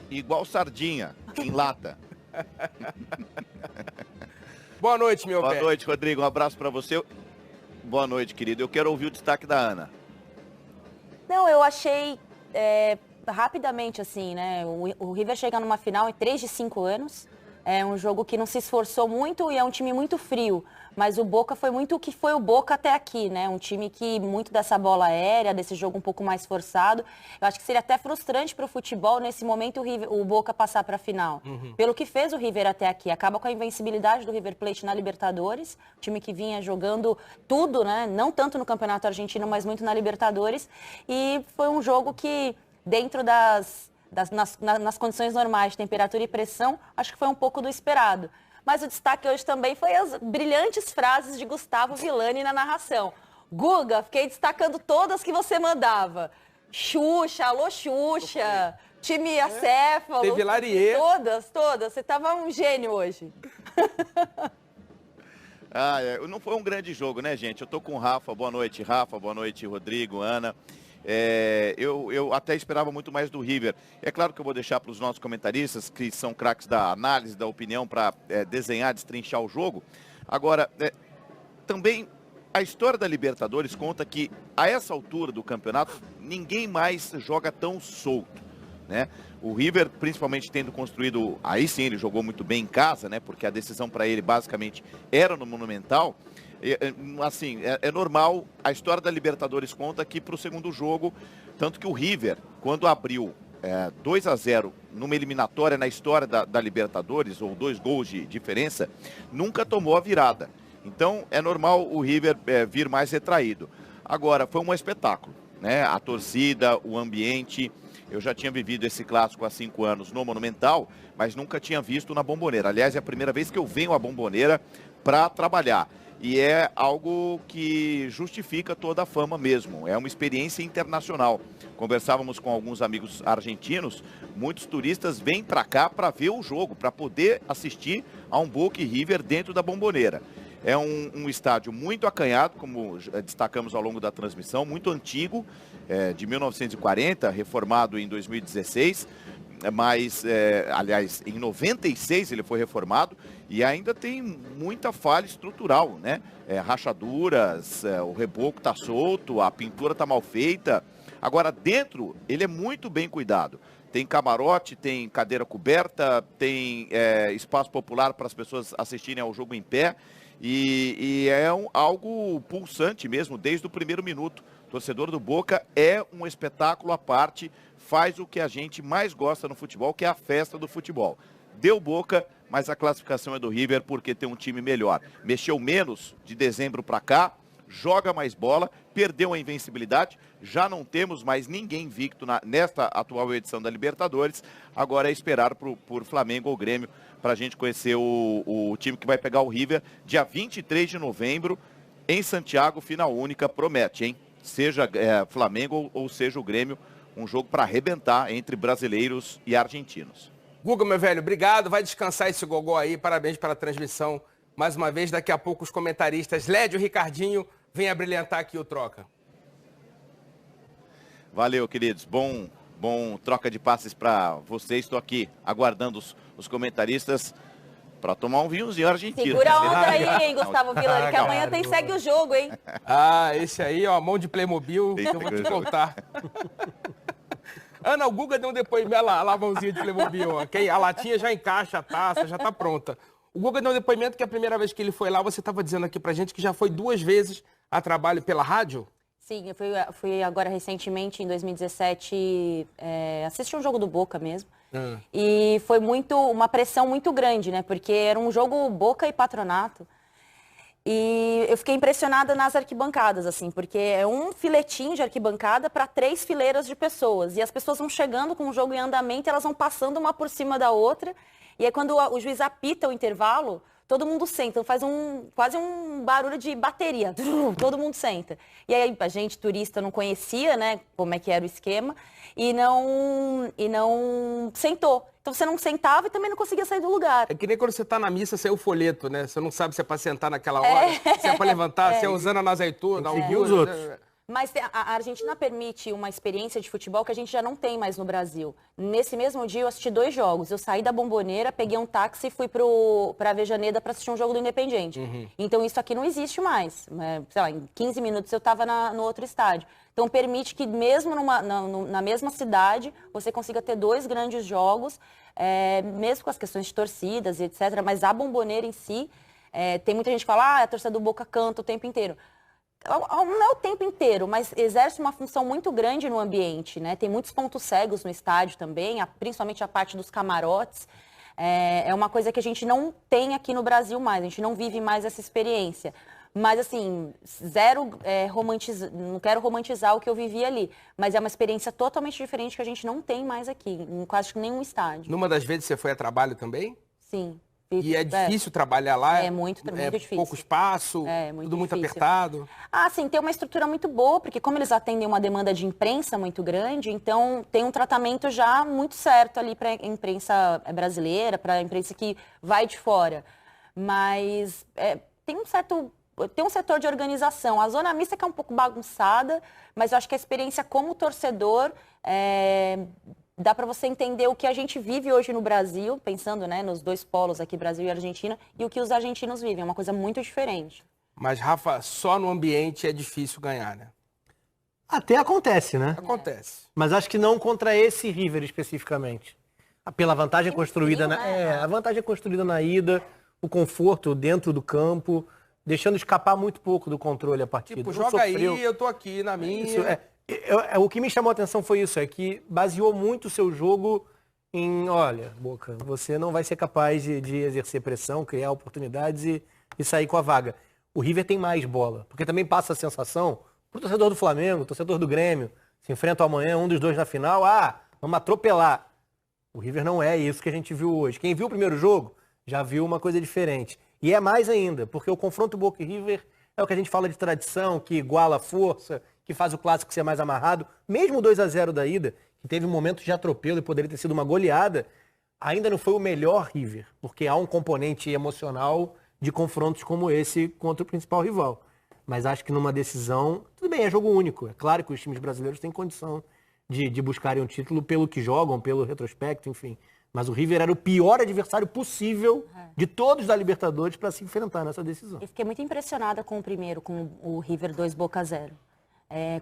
igual sardinha, em lata. Boa noite, meu Boa velho. noite, Rodrigo. Um abraço para você. Boa noite, querido. Eu quero ouvir o destaque da Ana. Não, eu achei rapidamente assim, né? O River chega numa final em 3 de 5 anos. É um jogo que não se esforçou muito e é um time muito frio. Mas o Boca foi muito o que foi o Boca até aqui, né? Um time que muito dessa bola aérea, desse jogo um pouco mais forçado. Eu acho que seria até frustrante para o futebol nesse momento o Boca passar para a final. Pelo que fez o River até aqui. Acaba com a invencibilidade do River Plate na Libertadores. Time que vinha jogando tudo, né? Não tanto no Campeonato Argentino, mas muito na Libertadores. E foi um jogo que, dentro nas condições normais de temperatura e pressão, acho que foi um pouco do esperado. Mas o destaque hoje também foi as brilhantes frases de Gustavo Villani na narração. Guga, fiquei destacando todas que você mandava. Xuxa, alô Xuxa, time acéfalo. Teve Larier. Todas. Você estava um gênio hoje. Não foi um grande jogo, né, gente? Eu tô com o Rafa. Boa noite, Rafa. Boa noite, Rodrigo, Ana. Eu até esperava muito mais do River. É claro que eu vou deixar para os nossos comentaristas, que são craques da análise, da opinião, para desenhar, destrinchar o jogo. Agora, também a história da Libertadores conta que, a essa altura do campeonato, ninguém mais joga tão solto, né? O River, principalmente tendo construído, aí sim ele jogou muito bem em casa, né? Porque a decisão para ele basicamente era no Monumental. Assim, é normal, a história da Libertadores conta que para o segundo jogo, tanto que o River, quando abriu 2-0 numa eliminatória na história da Libertadores, ou 2 gols de diferença, nunca tomou a virada. Então é normal o River vir mais retraído. Agora, foi um espetáculo, né? A torcida, o ambiente. Eu já tinha vivido esse clássico há 5 anos no Monumental, mas nunca tinha visto na Bombonera. Aliás, é a primeira vez que eu venho à Bombonera para trabalhar. E é algo que justifica toda a fama mesmo. É uma experiência internacional. Conversávamos com alguns amigos argentinos. Muitos turistas vêm para cá para ver o jogo, para poder assistir a um Boca e River dentro da Bombonera. É um estádio muito acanhado, como destacamos ao longo da transmissão, muito antigo, de 1940, reformado em 2016. Mas, aliás, em 96 ele foi reformado e ainda tem muita falha estrutural, né? Rachaduras, o reboco está solto, a pintura está mal feita. Agora, dentro, ele é muito bem cuidado. Tem camarote, tem cadeira coberta, tem espaço popular para as pessoas assistirem ao jogo em pé. E é algo pulsante mesmo, desde o primeiro minuto. O torcedor do Boca é um espetáculo à parte, faz o que a gente mais gosta no futebol, que é a festa do futebol. Deu Boca, mas a classificação é do River porque tem um time melhor. Mexeu menos de dezembro para cá, joga mais bola, perdeu a invencibilidade, já não temos mais ninguém invicto nesta atual edição da Libertadores. Agora é esperar por Flamengo ou Grêmio para a gente conhecer o time que vai pegar o River dia 23 de novembro em Santiago, final única, promete, hein? Seja Flamengo ou seja o Grêmio, um jogo para arrebentar entre brasileiros e argentinos. Guga, meu velho, obrigado. Vai descansar esse gogó aí. Parabéns pela transmissão. Mais uma vez, daqui a pouco os comentaristas Lédio e Ricardinho vêm a brilhantar aqui o Troca. Valeu, queridos. Bom troca de passes para vocês. Estou aqui aguardando os comentaristas para tomar um vinhozinho argentino. Segura a onda aí, hein, Gustavo Villani, que amanhã segue o jogo, hein? Esse aí, ó, mão de Playmobil, eu vou te contar. Ana, o Guga deu um depoimento, olha lá, a mãozinha de Playmobil, ó. A latinha já encaixa, a taça já tá pronta. O Guga deu um depoimento que a primeira vez que ele foi lá, você estava dizendo aqui pra gente que já foi 2 vezes a trabalho pela rádio? Sim, eu fui agora recentemente, em 2017, assistir um jogo do Boca mesmo. E foi uma pressão muito grande, né? Porque era um jogo Boca e Patronato. E eu fiquei impressionada nas arquibancadas, assim, porque é um filetinho de arquibancada para 3 fileiras de pessoas. E as pessoas vão chegando com o jogo em andamento, elas vão passando uma por cima da outra. E aí quando o juiz apita o intervalo, todo mundo senta, então faz quase um barulho de bateria, todo mundo senta. E aí a gente, turista, não conhecia, né, como é que era o esquema, e não sentou. Então você não sentava e também não conseguia sair do lugar. É que nem quando você tá na missa, sai o folheto, né? Você não sabe se é pra sentar naquela hora, se é pra levantar, se é usando na azeitona. Seguir os outros. Mas a Argentina permite uma experiência de futebol que a gente já não tem mais no Brasil. Nesse mesmo dia eu assisti 2 jogos. Eu saí da Bombonera, peguei um táxi e fui para Avejaneda para assistir um jogo do Independiente. Então isso aqui não existe mais. Sei lá, em 15 minutos eu estava no outro estádio. Então permite que mesmo na mesma cidade você consiga ter 2 grandes jogos, mesmo com as questões de torcidas e etc. Mas a Bombonera em si, tem muita gente que fala, a torcida do Boca canta o tempo inteiro. Não é o tempo inteiro, mas exerce uma função muito grande no ambiente, né? Tem muitos pontos cegos no estádio também, principalmente a parte dos camarotes. É uma coisa que a gente não tem aqui no Brasil mais, a gente não vive mais essa experiência. Mas, assim, não quero romantizar o que eu vivi ali, mas é uma experiência totalmente diferente que a gente não tem mais aqui, em quase nenhum estádio. Numa das vezes você foi a trabalho também? Sim. E é difícil trabalhar lá? É muito difícil. Pouco espaço, tudo muito apertado? Sim, tem uma estrutura muito boa, porque como eles atendem uma demanda de imprensa muito grande, então tem um tratamento já muito certo ali para a imprensa brasileira, para a imprensa que vai de fora. Mas tem um setor de organização. A zona mista que é um pouco bagunçada, mas eu acho que a experiência como torcedor dá para você entender o que a gente vive hoje no Brasil, pensando, né, nos 2 polos aqui, Brasil e Argentina, e o que os argentinos vivem. É uma coisa muito diferente. Mas, Rafa, só no ambiente é difícil ganhar, né? Até acontece, né? Acontece. Mas acho que não contra esse River especificamente. Pela vantagem construída a vantagem construída na ida, o conforto dentro do campo, deixando escapar muito pouco do controle a partida. Tipo, joga aí, eu tô aqui na minha. Isso, o que me chamou a atenção foi isso, é que baseou muito o seu jogo em, olha, Boca, você não vai ser capaz de exercer pressão, criar oportunidades e sair com a vaga. O River tem mais bola, porque também passa a sensação, pro torcedor do Flamengo, torcedor do Grêmio, se enfrentam amanhã, um dos 2 na final, vamos atropelar. O River não é isso que a gente viu hoje. Quem viu o primeiro jogo já viu uma coisa diferente. E é mais ainda, porque o confronto Boca e River é o que a gente fala de tradição, que iguala a força, que faz o clássico ser mais amarrado. Mesmo o 2-0 da ida, que teve um momento de atropelo e poderia ter sido uma goleada, ainda não foi o melhor River, porque há um componente emocional de confrontos como esse contra o principal rival. Mas acho que numa decisão, tudo bem, é jogo único. É claro que os times brasileiros têm condição de buscarem um título pelo que jogam, pelo retrospecto, enfim. Mas o River era o pior adversário possível de todos da Libertadores para se enfrentar nessa decisão. Eu fiquei muito impressionada com o primeiro, com o River 2 Boca 0.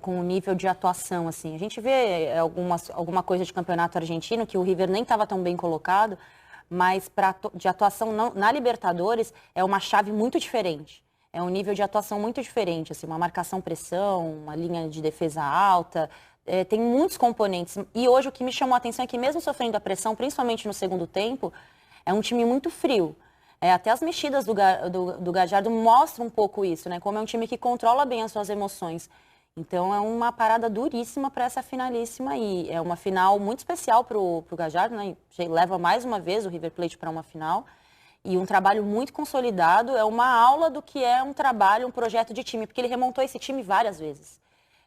Com o nível de atuação, assim. A gente vê alguma coisa de campeonato argentino que o River nem estava tão bem colocado, mas de atuação na Libertadores é uma chave muito diferente. É um nível de atuação muito diferente, assim, uma marcação-pressão, uma linha de defesa alta, tem muitos componentes. E hoje o que me chamou a atenção é que mesmo sofrendo a pressão, principalmente no segundo tempo, é um time muito frio. Até as mexidas do Gallardo mostram um pouco isso, né? Como é um time que controla bem as suas emoções. Então é uma parada duríssima para essa finalíssima aí. É uma final muito especial para o Gallardo, né? Leva mais uma vez o River Plate para uma final. E um trabalho muito consolidado. É uma aula do que é um trabalho, um projeto de time, porque ele remontou esse time várias vezes.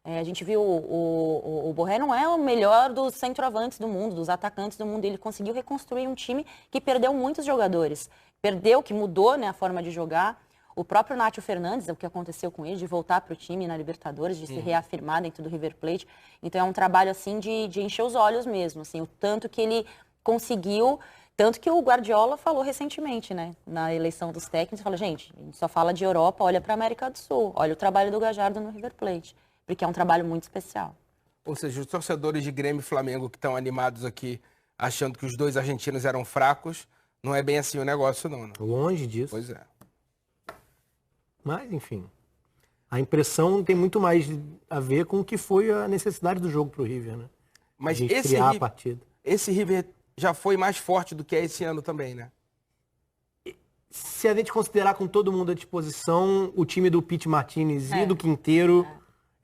A gente viu o Borré não é o melhor dos centroavantes do mundo, dos atacantes do mundo. Ele conseguiu reconstruir um time que perdeu muitos jogadores. Perdeu, que mudou, né, a forma de jogar. O próprio Nátio Fernandes, o que aconteceu com ele, de voltar para o time na Libertadores, de se reafirmar dentro do River Plate. Então é um trabalho assim de encher os olhos mesmo, assim, o tanto que ele conseguiu, tanto que o Guardiola falou recentemente, né, na eleição dos técnicos, falou, gente, a gente só fala de Europa, olha para a América do Sul, olha o trabalho do Gallardo no River Plate, porque é um trabalho muito especial. Ou seja, os torcedores de Grêmio e Flamengo que estão animados aqui, achando que os 2 argentinos eram fracos, não é bem assim o negócio não, né? Longe disso. Pois é. Mas, enfim, a impressão tem muito mais a ver com o que foi a necessidade do jogo para o River, né? Mas criar a partida. Esse River já foi mais forte do que é esse ano também, né? Se a gente considerar com todo mundo à disposição, o time do Pity Martinez e do Quinteiro,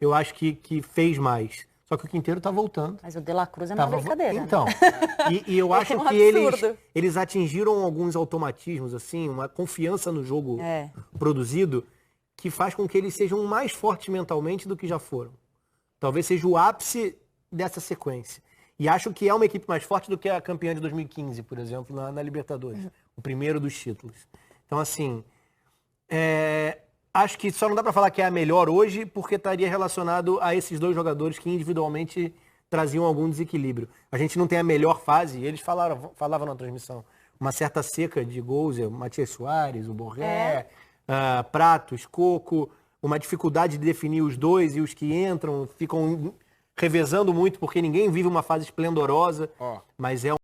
eu acho que fez mais. Só que o Quinteiro tá voltando. Mas o De La Cruz é uma brincadeira. Então, né? e eu acho que eles atingiram alguns automatismos, assim, uma confiança no jogo produzido, que faz com que eles sejam mais fortes mentalmente do que já foram. Talvez seja o ápice dessa sequência. E acho que é uma equipe mais forte do que a campeã de 2015, por exemplo, na Libertadores. O primeiro dos títulos. Então, assim, Acho que só não dá para falar que é a melhor hoje, porque estaria relacionado a esses dois jogadores que individualmente traziam algum desequilíbrio. A gente não tem a melhor fase, eles falavam na transmissão, uma certa seca de gols, o Matias Soares, o Borré, Pratos, Coco, uma dificuldade de definir os dois e os que entram ficam revezando muito, porque ninguém vive uma fase esplendorosa, mas é